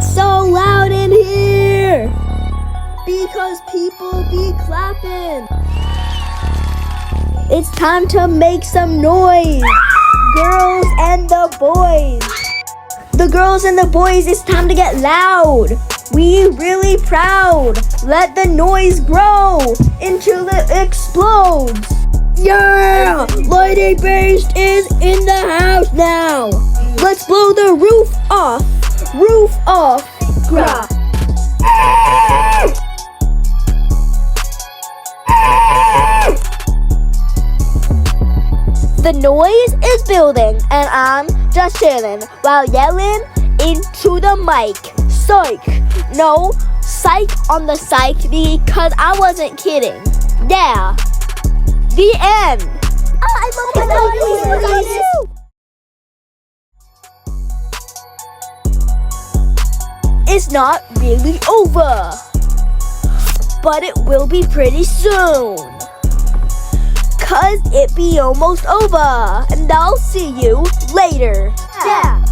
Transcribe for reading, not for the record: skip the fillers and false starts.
it's so loud in here? Because people be clapping. It's time to make some noise. Girls and the boys. The girls and the boys, it's time to get loud. We really proud. Let the noise grow until it explodes. Yeah! Lady Beast is in the house now. Let's blow the roof off. Roof off. Grah. The noise is building and I'm just chilling while yelling into the mic. Psych. No, psych on the psych because I wasn't kidding. Yeah. The end. Oh, I love it. It's not really over, but it will be pretty soon. 'Cause it be almost over, and I'll see you later. Yeah.